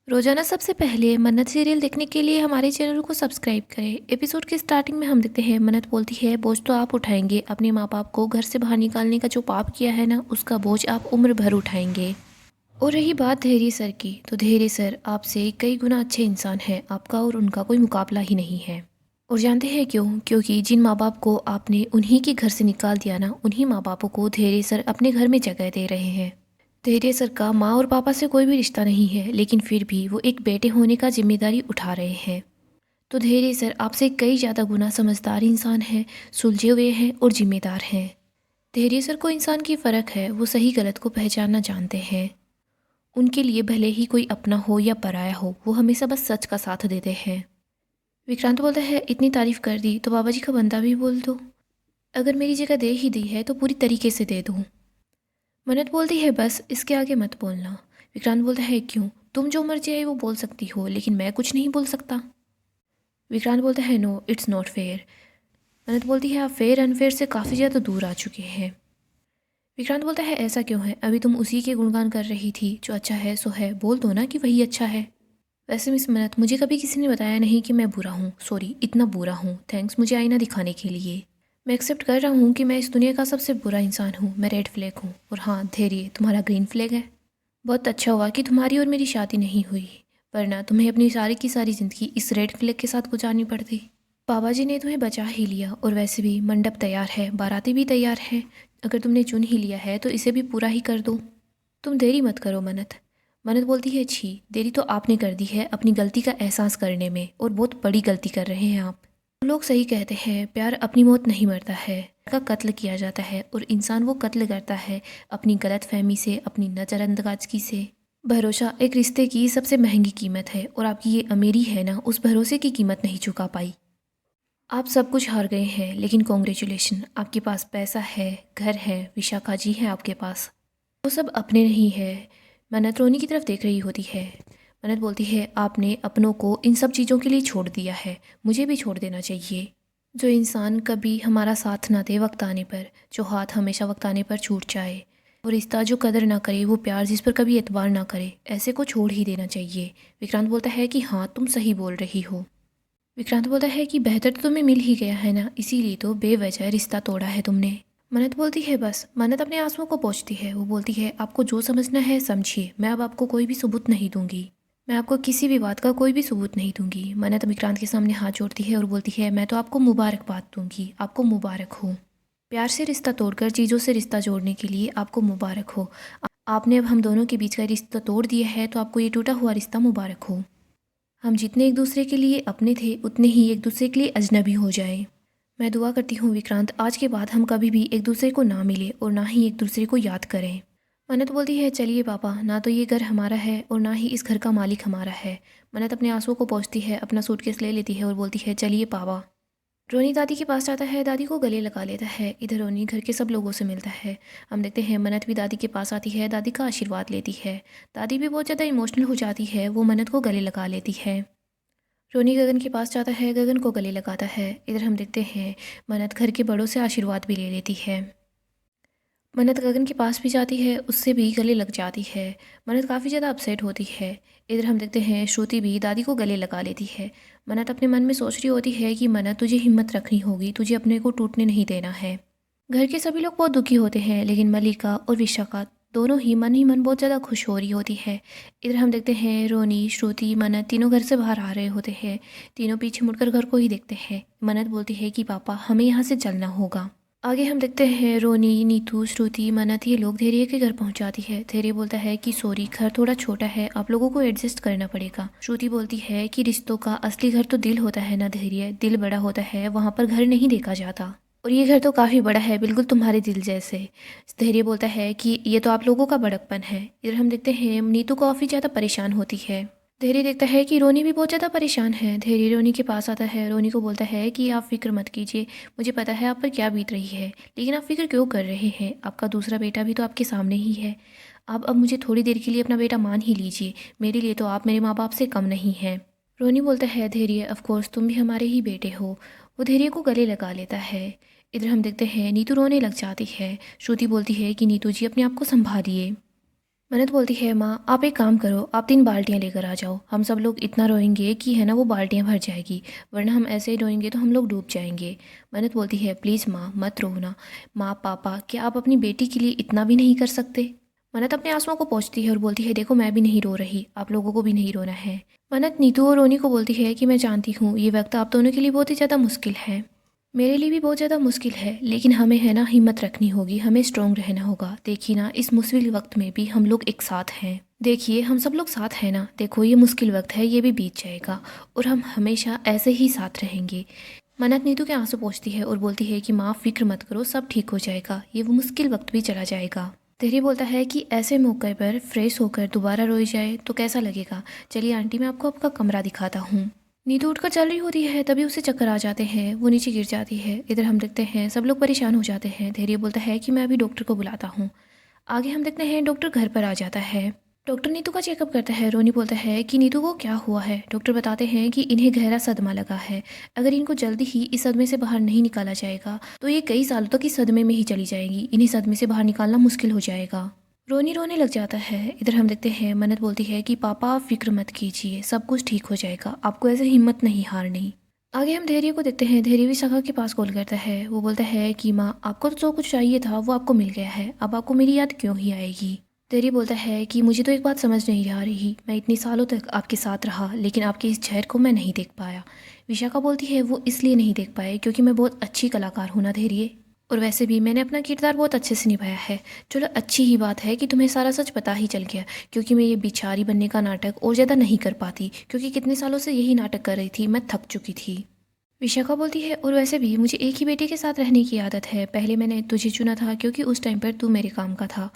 रोजाना सबसे पहले मन्नत सीरियल देखने के लिए हमारे चैनल को सब्सक्राइब करें। एपिसोड के स्टार्टिंग में हम देखते हैं मन्नत बोलती है बोझ तो आप उठाएंगे, अपने माँ बाप को घर से बाहर निकालने का जो पाप किया है ना, उसका बोझ आप उम्र भर उठाएंगे। और रही बात धैर्य सर की, तो धैर्य सर आपसे कई गुना अच्छे इंसान हैं, आपका और उनका कोई मुकाबला ही नहीं है। और जानते हैं क्यों? क्योंकि जिन माँ बाप को आपने उन्हीं के घर से निकाल दिया ना, उन्हीं माँ बापों को धैर्य सर अपने घर में जगह दे रहे हैं। धैर्य सर का माँ और पापा से कोई भी रिश्ता नहीं है, लेकिन फिर भी वो एक बेटे होने का जिम्मेदारी उठा रहे हैं। तो धैर्य सर आपसे कई ज़्यादा गुना समझदार इंसान हैं, सुलझे हुए हैं और जिम्मेदार हैं। धैर्य सर को इंसान की फ़र्क है, वो सही गलत को पहचानना जानते हैं। उनके लिए भले ही कोई अपना हो या पराया हो, वो हमेशा बस सच का साथ देते हैं। विक्रांत बोलता है, इतनी तारीफ कर दी तो बाबा जी का बंदा भी बोल दो। अगर मेरी जगह दे ही दी है तो पूरी तरीके से दे दूँ। मन्नत बोलती है, बस इसके आगे मत बोलना। विक्रांत बोलता है, क्यों? तुम जो मर्जी है वो बोल सकती हो, लेकिन मैं कुछ नहीं बोल सकता। विक्रांत बोलता है, नो इट्स नॉट फेयर। मन्नत बोलती है, आप फेयर अनफेयर से काफ़ी ज़्यादा दूर आ चुके हैं। विक्रांत बोलता है, ऐसा क्यों है? अभी तुम उसी के गुणगान कर रही थी, जो अच्छा है सो है, बोल दो ना कि वही अच्छा है। वैसे मिस मन्नत, मुझे कभी किसी ने बताया नहीं कि मैं बुरा हूँ, सॉरी इतना बुरा हूँ, थैंक्स मुझे आईना दिखाने के लिए। मैं एक्सेप्ट कर रहा हूँ कि मैं इस दुनिया का सबसे बुरा इंसान हूँ, मैं रेड फ्लैग हूँ, और हाँ धैर्य तुम्हारा ग्रीन फ्लैग है। बहुत अच्छा हुआ कि तुम्हारी और मेरी शादी नहीं हुई, वरना तुम्हें अपनी सारी की सारी ज़िंदगी इस रेड फ्लैग के साथ गुजारनी पड़ती। बाबा जी ने तुम्हें बचा ही लिया, और वैसे भी मंडप तैयार है, बाराती भी तैयार है। अगर तुमने चुन ही लिया है तो इसे भी पूरा ही कर दो। तुम देरी मत करो मन्नत। मन्नत बोलती है, छी, देरी तो आपने कर दी है अपनी गलती का एहसास करने में, और बहुत बड़ी गलती कर रहे हैं आप। लोग सही कहते हैं, प्यार अपनी मौत नहीं मरता है, का कत्ल किया जाता है, और इंसान वो कत्ल करता है अपनी गलत फहमी से, अपनी नज़रअंदाजगी से। भरोसा एक रिश्ते की सबसे महंगी कीमत है, और आपकी ये अमीरी है ना, उस भरोसे की कीमत नहीं चुका पाई। आप सब कुछ हार गए हैं, लेकिन कॉन्ग्रेचुलेशन, आपके पास पैसा है, घर है, विशाखा जी है आपके पास। वो सब अपने नहीं है। मन्नत रोनी की तरफ देख रही होती है। मन्नत बोलती है, आपने अपनों को इन सब चीज़ों के लिए छोड़ दिया है, मुझे भी छोड़ देना चाहिए। जो इंसान कभी हमारा साथ ना दे वक्त आने पर, जो हाथ हमेशा वक्त आने पर छूट जाए, वो रिश्ता जो कदर ना करे, वो प्यार जिस पर कभी एतबार ना करे, ऐसे को छोड़ ही देना चाहिए। विक्रांत बोलता है कि हाँ तुम सही बोल रही हो। विक्रांत बोलता है कि बेहतर तो तुम्हें मिल ही गया है ना, इसीलिए तो बेवजह रिश्ता तोड़ा है तुमने। मन्नत बोलती है, बस। मन्नत अपने आंसुओं को पोंछती है, वो बोलती है, आपको जो समझना है समझिए, मैं अब आपको कोई भी सबूत नहीं दूंगी। मैं आपको किसी भी बात का कोई भी सबूत नहीं दूंगी। मन्नत विक्रांत के सामने हाथ जोड़ती है और बोलती है, मैं तो आपको मुबारकबाद दूंगी, आपको मुबारक हो। प्यार से रिश्ता तोड़कर चीज़ों से रिश्ता जोड़ने के लिए आपको मुबारक हो। आपने अब हम दोनों के बीच का रिश्ता तोड़ दिया है, तो आपको ये टूटा हुआ रिश्ता मुबारक हो। हम जितने एक दूसरे के लिए अपने थे, उतने ही एक दूसरे के लिए अजनबी हो जाए। मैं दुआ करती हूँ विक्रांत, आज के बाद हम कभी भी एक दूसरे को ना मिले और ना ही एक दूसरे को याद करें। मन्नत बोलती है, चलिए पापा, ना तो ये घर हमारा है और ना ही इस घर का मालिक हमारा है। मन्नत अपने आंसुओं को पोंछती है, अपना सूटकेस ले लेती है और बोलती है, चलिए पापा। रोनी दादी के पास जाता है, दादी को गले लगा लेता है। इधर रोनी घर के सब लोगों से मिलता है। हम देखते हैं मन्नत भी दादी के पास आती है, दादी का आशीर्वाद लेती है। दादी भी बहुत ज़्यादा इमोशनल हो जाती है, वो मन्नत को गले लगा लेती है। रोनी गगन के पास जाता है, गगन को गले लगाता है। इधर हम देखते हैं मन्नत घर के बड़ों से आशीर्वाद भी ले लेती है। मन्नत गगन के पास भी जाती है, उससे भी गले लग जाती है। मन्नत काफ़ी ज़्यादा अपसेट होती है। इधर हम देखते हैं श्रुति भी दादी को गले लगा लेती है। मन्नत अपने मन में सोच रही होती है कि मन्नत, तुझे हिम्मत रखनी होगी, तुझे अपने को टूटने नहीं देना है। घर के सभी लोग बहुत दुखी होते हैं, लेकिन मल्लिका और विशाखा दोनों ही मन बहुत ज़्यादा खुश हो रही होती है। इधर हम देखते हैं रोनी, श्रुति, मन्नत तीनों घर से बाहर आ रहे होते हैं। तीनों पीछे मुड़कर घर को ही देखते हैं। मन्नत बोलती है कि पापा, हमें यहाँ से चलना होगा। आगे हम देखते हैं रोनी, नीतू, श्रुति, मन्नत ये लोग धैर्य के घर पहुंच जाती है। धैर्य बोलता है कि सॉरी, घर थोड़ा छोटा है, आप लोगों को एडजस्ट करना पड़ेगा। श्रुति बोलती है कि रिश्तों का असली घर तो दिल होता है ना धैर्य, दिल बड़ा होता है, वहाँ पर घर नहीं देखा जाता, और ये घर तो काफ़ी बड़ा है, बिल्कुल तुम्हारे दिल जैसे। धैर्य बोलता है कि ये तो आप लोगों का बड़कपन है। इधर हम देखते हैं नीतू काफ़ी ज़्यादा परेशान होती है। धैर्य देखता है कि रोनी भी बहुत ज़्यादा परेशान है। धैर्य रोनी के पास आता है, रोनी को बोलता है कि आप फिक्र मत कीजिए, मुझे पता है आप पर क्या बीत रही है, लेकिन आप फिक्र क्यों कर रहे हैं? आपका दूसरा बेटा भी तो आपके सामने ही है। आप अब मुझे थोड़ी देर के लिए अपना बेटा मान ही लीजिए, मेरे लिए तो आप मेरे माँ बाप से कम नहीं हैं। रोनी बोलता है, धैर्य ऑफकोर्स तुम भी हमारे ही बेटे हो। वो धैर्य को गले लगा लेता है। इधर हम देखते हैं नीतू रोने लग जाती है। श्रुति बोलती है कि नीतू जी, अपने आप को संभालिए। मन्नत बोलती है माँ आप एक काम करो, आप 3 बाल्टियाँ लेकर आ जाओ। हम सब लोग इतना रोएंगे कि है ना वो बाल्टियाँ भर जाएगी, वरना हम ऐसे ही रोएंगे तो हम लोग डूब जाएंगे। मन्नत बोलती है प्लीज़ माँ मत रो ना। माँ पापा क्या आप अपनी बेटी के लिए इतना भी नहीं कर सकते? मन्नत अपने आंसुओं को पोंछती है और बोलती है देखो मैं भी नहीं रो रही, आप लोगों को भी नहीं रोना है। मन्नत नीतू और रोनी को बोलती है कि मैं जानती हूँ ये वक्त आप दोनों के लिए बहुत ही ज़्यादा मुश्किल है, मेरे लिए भी बहुत ज़्यादा मुश्किल है, लेकिन हमें है ना हिम्मत रखनी होगी, हमें स्ट्रोंग रहना होगा। देखिए ना इस मुश्किल वक्त में भी हम लोग एक साथ हैं। देखिए हम सब लोग साथ हैं ना, देखो ये मुश्किल वक्त है ये भी बीत जाएगा और हम हमेशा ऐसे ही साथ रहेंगे। मन्नत नीतू के आंसू पोंछती है और बोलती है कि माँ फिक्र मत करो, सब ठीक हो जाएगा, ये वो मुश्किल वक्त भी चला जाएगा। धैर्य बोलता है कि ऐसे मौके पर फ्रेश होकर दोबारा रोई जाए तो कैसा लगेगा। चलिए आंटी मैं आपको आपका कमरा दिखाता हूँ। नीतू उठकर चल रही होती है तभी उसे चक्कर आ जाते हैं, वो नीचे गिर जाती है। इधर हम देखते हैं सब लोग परेशान हो जाते हैं। धैर्य बोलता है कि मैं अभी डॉक्टर को बुलाता हूँ। आगे हम देखते हैं डॉक्टर घर पर आ जाता है। डॉक्टर नीतू का चेकअप करता है। रोनी बोलता है कि नीतू को क्या हुआ है। डॉक्टर बताते हैं कि इन्हें गहरा सदमा लगा है, अगर इनको जल्दी ही इस सदमे से बाहर नहीं निकाला जाएगा तो ये कई सालों तक इस सदमे में ही चली जाएगी, इन्हें सदमे से बाहर निकालना मुश्किल हो जाएगा। रोनी रोने लग जाता है। इधर हम देखते हैं मन्नत बोलती है कि पापा आप फिक्र मत कीजिए, सब कुछ ठीक हो जाएगा, आपको ऐसे हिम्मत नहीं हारनी। आगे हम धैर्य को देखते हैं। धैर्य विशाखा के पास कॉल करता है। वो बोलता है कि माँ आपको तो जो कुछ चाहिए था वो आपको मिल गया है, अब आपको मेरी याद क्यों ही आएगी। धैर्य बोलता है कि मुझे तो एक बात समझ नहीं आ रही, मैं इतने सालों तक आपके साथ रहा लेकिन आपके इस चेहरे को मैं नहीं देख पाया। विशाखा बोलती है वो इसलिए नहीं देख पाए क्योंकि मैं बहुत अच्छी कलाकार हूँ ना धैर्य, और वैसे भी मैंने अपना किरदार बहुत अच्छे से निभाया है। चलो अच्छी ही बात है कि तुम्हें सारा सच पता ही चल गया, क्योंकि मैं ये बिचारी बनने का नाटक और ज़्यादा नहीं कर पाती, क्योंकि कितने सालों से यही नाटक कर रही थी, मैं थक चुकी थी। विशाखा बोलती है और वैसे भी मुझे एक ही बेटे के साथ रहने की आदत है, पहले मैंने तुझे चुना था क्योंकि उस टाइम पर तू मेरे काम का था,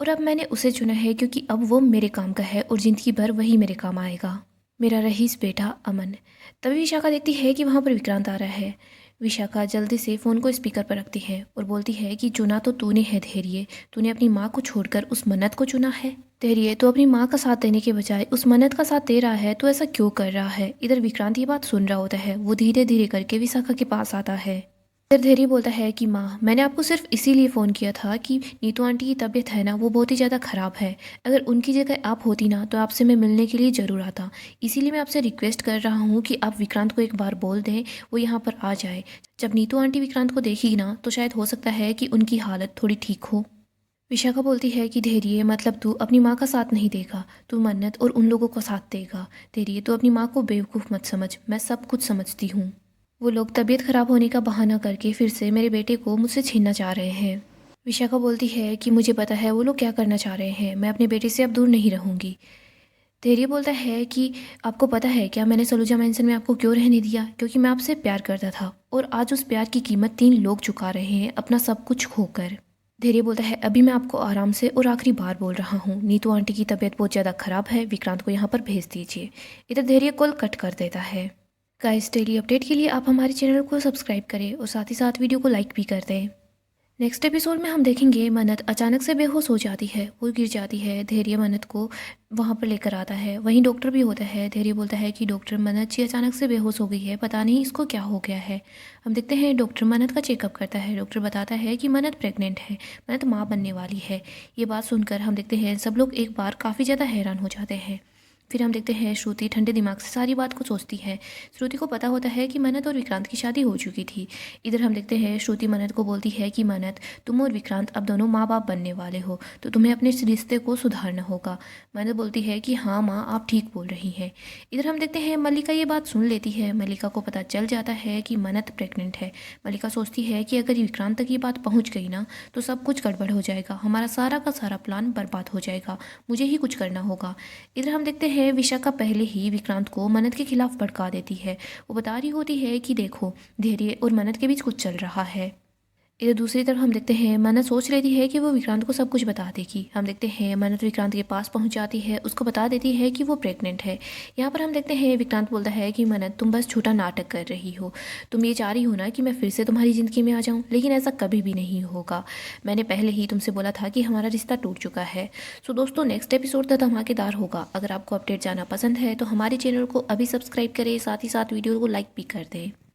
और अब मैंने उसे चुना है क्योंकि अब वो मेरे काम का है और ज़िंदगी भर वही मेरे काम आएगा, मेरा रईस बेटा अमन। तभी विशाखा देखती है कि वहाँ पर विक्रांत आ रहा है। विशाखा जल्दी से फ़ोन को स्पीकर पर रखती है और बोलती है कि चुना तो तूने है धैर्य, तूने अपनी माँ को छोड़कर उस मन्नत को चुना है। धैर्य तो अपनी माँ का साथ देने के बजाय उस मन्नत का साथ दे रहा है, तो ऐसा क्यों कर रहा है। इधर विक्रांत ये बात सुन रहा होता है, वो धीरे धीरे करके विशाखा के पास आता है। फिर धैर्य बोलता है कि माँ मैंने आपको सिर्फ इसीलिए फ़ोन किया था कि नीतू आंटी की तबीयत है ना वो बहुत ही ज़्यादा ख़राब है, अगर उनकी जगह आप होती ना तो आपसे मैं मिलने के लिए ज़रूर आता, इसीलिए मैं आपसे रिक्वेस्ट कर रहा हूँ कि आप विक्रांत को एक बार बोल दें वो यहाँ पर आ जाए। जब नीतू आंटी विक्रांत को देखेगी ना तो शायद हो सकता है कि उनकी हालत थोड़ी ठीक हो। विशाखा बोलती है कि धैर्य मतलब तू अपनी माँ का साथ नहीं देगा, तू मन्नत और उन लोगों का साथ देगा। धैर्य तो अपनी माँ को बेवकूफ़ मत समझ, मैं सब कुछ समझती हूँ। वो लोग तबीयत खराब होने का बहाना करके फिर से मेरे बेटे को मुझसे छीनना चाह रहे हैं। विशाखा बोलती है कि मुझे पता है वो लोग क्या करना चाह रहे हैं, मैं अपने बेटे से अब दूर नहीं रहूंगी। धैर्य बोलता है कि आपको पता है क्या मैंने सलूजा मैंसन में आपको क्यों रहने दिया, क्योंकि मैं आपसे प्यार करता था और आज उस प्यार की कीमत 3 लोग चुका रहे हैं अपना सब कुछ खोकर। धैर्य बोलता है अभी मैं आपको आराम से और आखिरी बार बोल रहा हूँ, नीतू आंटी की तबीयत बहुत ज़्यादा ख़राब है, विक्रांत को यहाँ पर भेज दीजिए। इधर धैर्य कॉल कट कर देता है। गाइस डेली अपडेट के लिए आप हमारे चैनल को सब्सक्राइब करें और साथ ही साथ वीडियो को लाइक भी कर दें। नेक्स्ट एपिसोड में हम देखेंगे मन्नत अचानक से बेहोश हो जाती है, वो गिर जाती है। धैर्य मन्नत को वहाँ पर लेकर आता है, वहीं डॉक्टर भी होता है। धैर्य बोलता है कि डॉक्टर मन्नत जी अचानक से बेहोश हो गई है, पता नहीं इसको क्या हो गया है। हम देखते हैं डॉक्टर मन्नत का चेकअप करता है। डॉक्टर बताता है कि मन्नत प्रेग्नेंट है, मन्नत माँ बनने वाली है। ये बात सुनकर हम देखते हैं सब लोग एक बार काफ़ी ज़्यादा हैरान हो जाते हैं। फिर हम देखते हैं श्रुति ठंडे दिमाग से सारी बात को सोचती है। श्रुति को पता होता है कि मन्नत और विक्रांत की शादी हो चुकी थी। इधर हम देखते हैं श्रुति मन्नत को बोलती है कि मन्नत तुम और विक्रांत अब दोनों माँ बाप बनने वाले हो, तो तुम्हें अपने इस रिश्ते को सुधारना होगा। मन्नत बोलती है कि हाँ माँ आप ठीक बोल रही हैं। इधर हम देखते हैं मल्लिका ये बात सुन लेती है। मल्लिका को पता चल जाता है कि मन्नत प्रेग्नेंट है। मल्लिका सोचती है कि अगर विक्रांत तक ये बात पहुँच गई ना तो सब कुछ गड़बड़ हो जाएगा, हमारा सारा का सारा प्लान बर्बाद हो जाएगा, मुझे ही कुछ करना होगा। इधर हम देखते हैं विशाखा पहले ही विक्रांत को मन्नत के खिलाफ भड़का देती है। वो बता रही होती है कि देखो धैर्य और मन्नत के बीच कुछ चल रहा है। इधर दूसरी तरफ हम देखते हैं मन्नत सोच लेती है कि वो विक्रांत को सब कुछ बता देगी। हम देखते हैं मन्नत विक्रांत के पास पहुंच जाती है, उसको बता देती है कि वो प्रेग्नेंट है। यहाँ पर हम देखते हैं विक्रांत बोलता है कि मन्नत तुम बस झूठा नाटक कर रही हो, तुम ये चाह रही हो ना कि मैं फिर से तुम्हारी ज़िंदगी में आ जाऊँ, लेकिन ऐसा कभी भी नहीं होगा। मैंने पहले ही तुमसे बोला था कि हमारा रिश्ता टूट चुका है। सो दोस्तों नेक्स्ट एपिसोड तो धमाकेदार होगा। अगर आपको अपडेट जानना पसंद है तो हमारे चैनल को अभी सब्सक्राइब करें, साथ ही साथ वीडियो को लाइक भी कर दें।